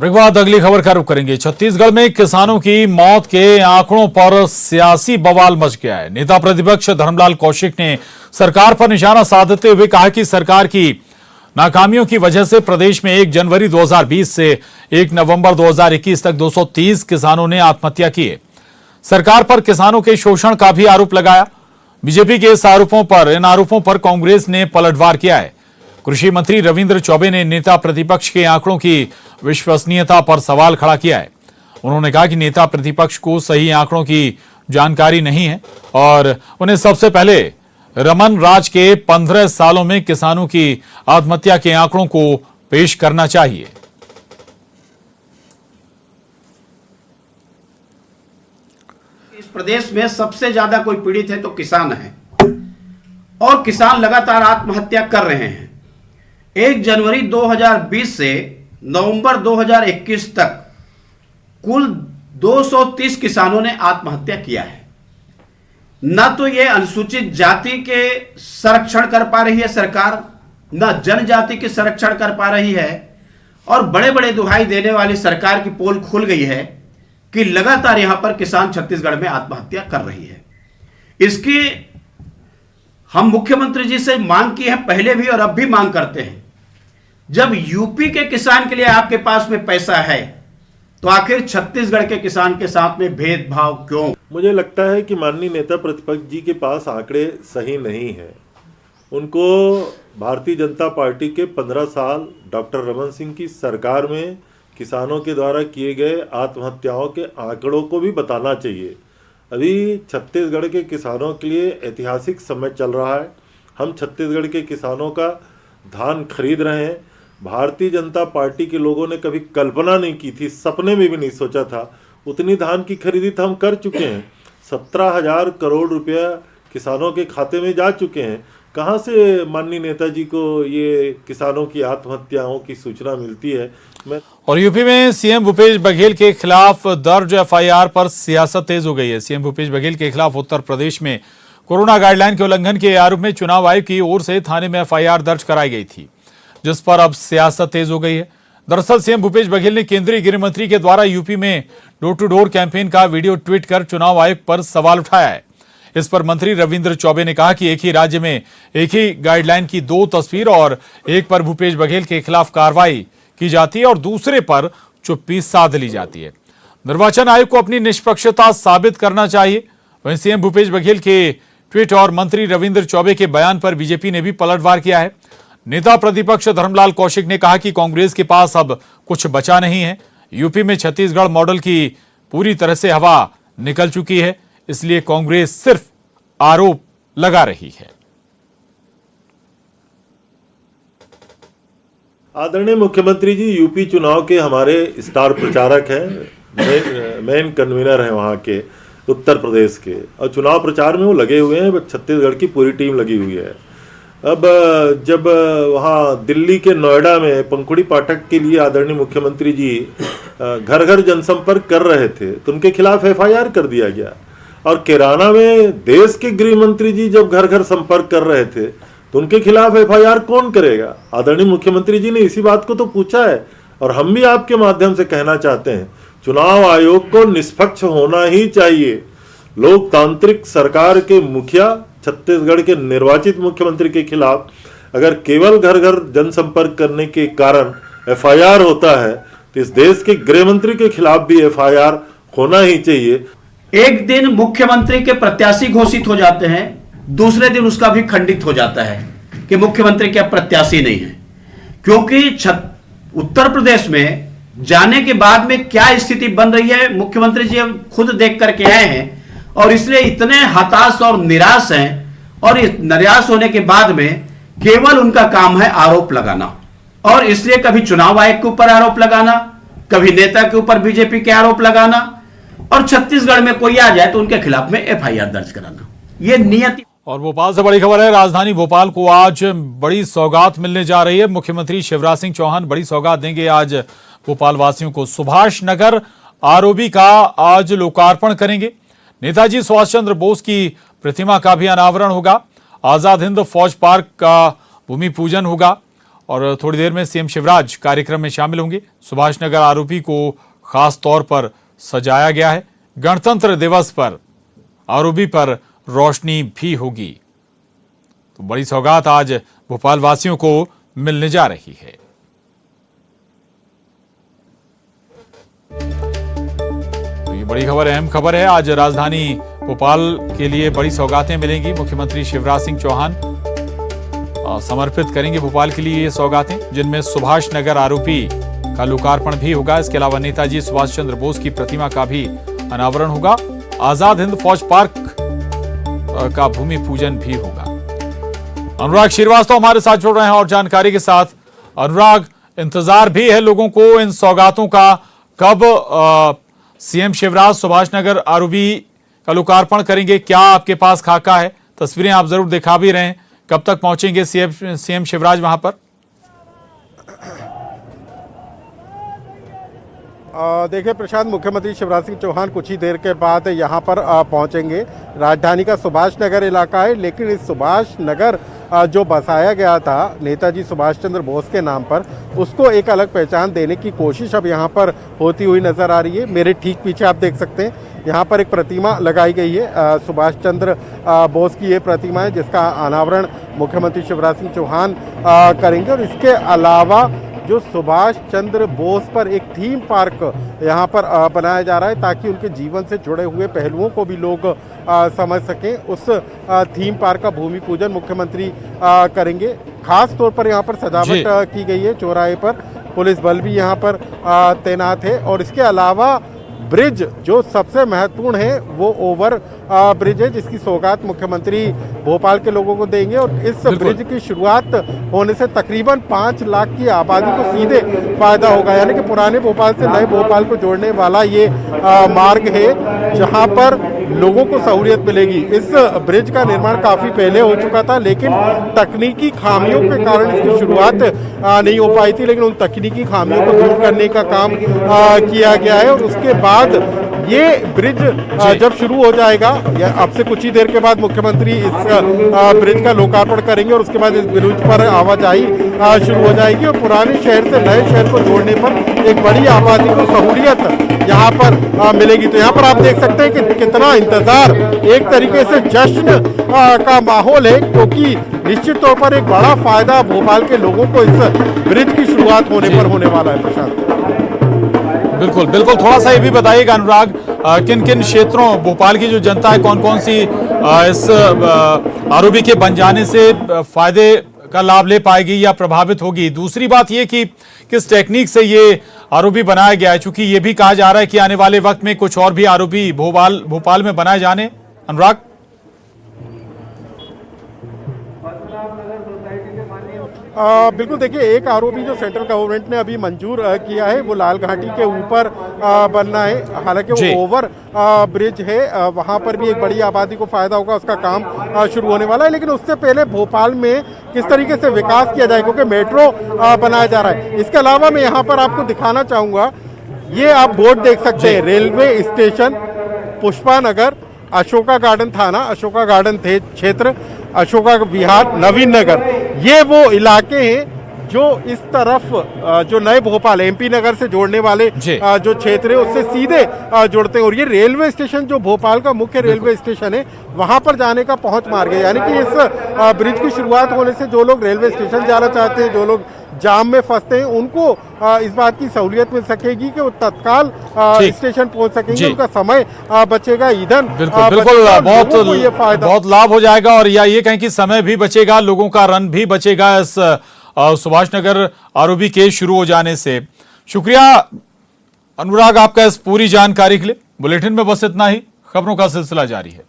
Break बाद अगली खबर का रुख करेंगे। छत्तीसगढ़ में किसानों की मौत के आंकड़ों पर सियासी बवाल मच गया है। नेता प्रतिपक्ष धर्मलाल कौशिक ने सरकार पर निशाना साधते हुए कहा कि सरकार की नाकामियों की वजह से प्रदेश में 1 जनवरी 2020 से 1 नवंबर 2021 तक 230 किसानों ने आत्महत्या की है। सरकार पर किसानों के शोषण का भी आरोप लगाया। बीजेपी के इन आरोपों पर कांग्रेस ने पलटवार किया है। कृषि मंत्री रविंद्र चौबे ने नेता प्रतिपक्ष के आंकड़ों की विश्वसनीयता पर सवाल खड़ा किया है। उन्होंने कहा कि नेता प्रतिपक्ष को सही आंकड़ों की जानकारी नहीं है और उन्हें सबसे पहले रमन राज के 15 सालों में किसानों की आत्महत्या के आंकड़ों को पेश करना चाहिए। इस प्रदेश में सबसे ज्यादा कोई पीड़ित है तो किसान है और किसान लगातार आत्महत्या कर रहे हैं। 1 जनवरी 2020 से नवंबर 2021 तक कुल 230 किसानों ने आत्महत्या किया है। न तो ये अनुसूचित जाति के संरक्षण कर पा रही है सरकार, न जनजाति के संरक्षण कर पा रही है और बड़े बड़े दुहाई देने वाली सरकार की पोल खुल गई है कि लगातार यहां पर किसान छत्तीसगढ़ में आत्महत्या कर रही है। इसकी हम मुख्यमंत्री जी से मांग की है, पहले भी और अब भी मांग करते हैं। जब यूपी के किसान के लिए आपके पास में पैसा है तो आखिर छत्तीसगढ़ के किसान के साथ में भेदभाव क्यों? मुझे लगता है कि माननीय नेता प्रतिपक्ष जी के पास आंकड़े सही नहीं है। उनको भारतीय जनता पार्टी के 15 साल डॉक्टर रमन सिंह की सरकार में किसानों के द्वारा किए गए आत्महत्याओं के आंकड़ों को भी बताना चाहिए। अभी छत्तीसगढ़ के किसानों के लिए ऐतिहासिक समय चल रहा है। हम छत्तीसगढ़ के किसानों का धान खरीद रहे हैं। भारतीय जनता पार्टी के लोगों ने कभी कल्पना नहीं की थी, सपने में भी नहीं सोचा था उतनी धान की खरीदी तो हम कर चुके हैं। 17,000 करोड़ रुपया किसानों के खाते में जा चुके हैं। कहाँ से माननीय नेताजी को ये किसानों की आत्महत्याओं की सूचना मिलती है? और यूपी में सीएम भूपेश बघेल के खिलाफ दर्ज एफआईआर पर सियासत तेज हो गई है। सीएम भूपेश बघेल के खिलाफ उत्तर प्रदेश में कोरोना गाइडलाइन के उल्लंघन के आरोप में चुनाव आयोग की ओर से थाने में एफआईआर दर्ज कराई गई थी, जिस पर अब सियासत तेज हो गई है। दरअसल सीएम भूपेश बघेल ने केंद्रीय गृह मंत्री के द्वारा यूपी में डोर टू डोर कैंपेन का वीडियो ट्वीट कर चुनाव आयोग पर सवाल उठाया है। इस पर मंत्री रविंद्र चौबे ने कहा कि एक ही राज्य में एक ही गाइडलाइन की 2 तस्वीर और एक पर भूपेश बघेल के खिलाफ कार्रवाई की जाती है और दूसरे पर चुप्पी साध ली जाती है। निर्वाचन आयोग को अपनी निष्पक्षता साबित करना चाहिए। वहीं सीएम भूपेश बघेल के ट्वीट और मंत्री रविंद्र चौबे के बयान पर बीजेपी ने भी पलटवार किया है। नेता प्रतिपक्ष धर्मलाल कौशिक ने कहा कि कांग्रेस के पास अब कुछ बचा नहीं है। यूपी में छत्तीसगढ़ मॉडल की पूरी तरह से हवा निकल चुकी है, इसलिए कांग्रेस सिर्फ आरोप लगा रही है। आदरणीय मुख्यमंत्री जी यूपी चुनाव के हमारे स्टार प्रचारक हैं, मेन कन्वीनर हैं वहाँ के उत्तर प्रदेश के, और चुनाव प्रचार में वो लगे हुए हैं। छत्तीसगढ़ की पूरी टीम लगी हुई है। अब जब वहाँ दिल्ली के नोएडा में पंखुड़ी पाठक के लिए आदरणीय मुख्यमंत्री जी घर घर जनसंपर्क कर रहे थे तो उनके खिलाफ एफआईआर कर दिया गया। और कैराना में देश के गृह मंत्री जी जब घर घर संपर्क कर रहे थे तो उनके खिलाफ एफआईआर कौन करेगा? आदरणीय मुख्यमंत्री जी ने इसी बात को तो पूछा है। और हम भी आपके माध्यम से कहना चाहते हैं, चुनाव आयोग को निष्पक्ष होना ही चाहिए। लोकतांत्रिक सरकार के मुखिया छत्तीसगढ़ के निर्वाचित मुख्यमंत्री के खिलाफ अगर केवल घर घर जनसंपर्क करने के कारण एफआईआर होता है तो इस देश के गृह मंत्री के खिलाफ भी एफआईआर होना ही चाहिए। एक दिन मुख्यमंत्री के प्रत्याशी घोषित हो जाते हैं, दूसरे दिन उसका भी खंडित हो जाता है कि मुख्यमंत्री के प्रत्याशी नहीं है। क्योंकि उत्तर प्रदेश में जाने के बाद में क्या स्थिति बन रही है मुख्यमंत्री जी खुद देख करके आए हैं और इसलिए इतने हताश और निराश हैं। और इस निराश होने के बाद में केवल उनका काम है आरोप लगाना, और इसलिए कभी चुनाव आयोग के ऊपर आरोप लगाना, कभी नेता के ऊपर बीजेपी के आरोप लगाना, और छत्तीसगढ़ में कोई आ जाए तो उनके खिलाफ में एफआईआर दर्ज कराना, ये नियति। और भोपाल से बड़ी खबर है। राजधानी भोपाल को आज बड़ी सौगात मिलने जा रही है। मुख्यमंत्री शिवराज सिंह चौहान बड़ी सौगात देंगे आज भोपाल वासियों को। सुभाष नगर आरओबी का आज लोकार्पण करेंगे। नेताजी सुभाष चंद्र बोस की प्रतिमा का भी अनावरण होगा। आजाद हिंद फौज पार्क का भूमि पूजन होगा और थोड़ी देर में सीएम शिवराज कार्यक्रम में शामिल होंगे। सुभाष नगर आरोपी को खास तौर पर सजाया गया है। गणतंत्र दिवस पर आरोपी पर रोशनी भी होगी। तो बड़ी सौगात आज भोपाल वासियों को मिलने जा रही है। तो ये बड़ी खबर, अहम खबर है। आज राजधानी भोपाल के लिए बड़ी सौगातें मिलेंगी। मुख्यमंत्री शिवराज सिंह चौहान समर्पित करेंगे भोपाल के लिए ये सौगातें, जिनमें सुभाष नगर आरोपी का लोकार्पण भी होगा। इसके अलावा नेताजी सुभाष चंद्र बोस की प्रतिमा का भी अनावरण होगा। आजाद हिंद फौज पार्क का भूमि पूजन भी होगा। अनुराग श्रीवास्तव हमारे साथ जुड़ रहे हैं और जानकारी के साथ। अनुराग, इंतजार भी है लोगों को इन सौगातों का, कब सीएम शिवराज सुभाष नगर आरोपी का लोकार्पण करेंगे? क्या आपके पास खाका है? तस्वीरें आप जरूर दिखा भी रहे हैं। कब तक पहुंचेंगे सीएम शिवराज वहां पर? देखिए प्रशांत, मुख्यमंत्री शिवराज सिंह चौहान कुछ ही देर के बाद यहाँ पर पहुँचेंगे। राजधानी का सुभाष नगर इलाका है, लेकिन इस सुभाष नगर जो बसाया गया था नेताजी सुभाष चंद्र बोस के नाम पर, उसको एक अलग पहचान देने की कोशिश अब यहाँ पर होती हुई नजर आ रही है। मेरे ठीक पीछे आप देख सकते हैं, यहाँ पर एक प्रतिमा लगाई गई है। सुभाष चंद्र बोस की ये प्रतिमा है, जिसका अनावरण मुख्यमंत्री शिवराज सिंह चौहान करेंगे। और इसके अलावा जो सुभाष चंद्र बोस पर एक थीम पार्क यहाँ पर बनाया जा रहा है, ताकि उनके जीवन से जुड़े हुए पहलुओं को भी लोग समझ सकें। उस थीम पार्क का भूमि पूजन मुख्यमंत्री करेंगे। खास तौर पर यहाँ पर सजावट की गई है। चौराहे पर पुलिस बल भी यहाँ पर तैनात है। और इसके अलावा ब्रिज जो सबसे महत्वपूर्ण है वो ओवर ब्रिज है, जिसकी सौगात मुख्यमंत्री भोपाल के लोगों को देंगे। और इस ब्रिज की शुरुआत होने से तकरीबन 5 लाख की आबादी को सीधे फायदा होगा। यानी कि पुराने भोपाल से नए भोपाल को जोड़ने वाला ये मार्ग है, जहां पर लोगों को सहूलियत मिलेगी। इस ब्रिज का निर्माण काफी पहले हो चुका था, लेकिन तकनीकी खामियों के कारण इसकी शुरुआत नहीं हो पाई थी। लेकिन उन तकनीकी खामियों को दूर करने का काम किया गया है। और उसके बाद ये ब्रिज जब शुरू हो जाएगा, या अब से कुछ ही देर के बाद मुख्यमंत्री इस ब्रिज का लोकार्पण करेंगे और उसके बाद इस ब्रिज पर आवाजाही शुरू हो जाएगी। और पुराने शहर से नए शहर को जोड़ने पर एक बड़ी आबादी को सहूलियत यहाँ पर मिलेगी। तो यहाँ पर आप देख सकते हैं कि कितना इंतजार, एक तरीके से जश्न का माहौल है, क्योंकि निश्चित तौर पर एक बड़ा फायदा भोपाल के लोगों को इस ब्रिज की शुरुआत होने पर होने वाला है। प्रशांत, बिल्कुल बिल्कुल, थोड़ा सा ये भी बताइएगा अनुराग, किन किन क्षेत्रों भोपाल की जो जनता है, कौन कौन सी इस आरोपी के बन जाने से फायदे का लाभ ले पाएगी या प्रभावित होगी? दूसरी बात ये कि किस टेक्निक से ये आरोपी बनाया गया है, चूंकि ये भी कहा जा रहा है कि आने वाले वक्त में कुछ और भी आरोपी भोपाल में बनाए जाने। अनुराग, बिल्कुल, देखिए एक आरोपी जो सेंट्रल गवर्नमेंट ने अभी मंजूर किया है वो लाल घाटी के ऊपर बनना है। हालांकि वो ओवर ब्रिज है, वहां पर भी एक बड़ी आबादी को फायदा होगा, उसका काम शुरू होने वाला है। लेकिन उससे पहले भोपाल में किस तरीके से विकास किया जाए, क्योंकि मेट्रो बनाया जा रहा है। इसके अलावा मैं यहाँ पर आपको दिखाना चाहूंगा, ये आप बोर्ड देख सकते हैं, रेलवे स्टेशन पुष्पा नगर, अशोका गार्डन थाना, अशोका गार्डन क्षेत्र, अशोका विहार, नवीन नगर, ये वो इलाके हैं जो इस तरफ जो नए भोपाल एमपी नगर से जोड़ने वाले जो क्षेत्र है उससे सीधे जुड़ते हैं। और ये रेलवे स्टेशन जो भोपाल का मुख्य रेलवे स्टेशन है, वहां पर जाने का पहुंच मार्ग है। यानी कि इस ब्रिज की शुरुआत होने से जो लोग रेलवे स्टेशन जाना चाहते हैं, जो लोग जाम में फंसते हैं, उनको इस बात की सहूलियत मिल सकेगी कि वो तत्काल स्टेशन पहुंच सकेंगे, उनका समय बचेगा, ईंधन बिल्कुल बहुत लाभ हो जाएगा। और या ये कहें कि समय भी बचेगा, लोगों का रन भी बचेगा इस सुभाष नगर आरोपी के शुरू हो जाने से। शुक्रिया अनुराग आपका इस पूरी जानकारी के लिए। बुलेटिन में बस इतना ही, खबरों का सिलसिला जारी है।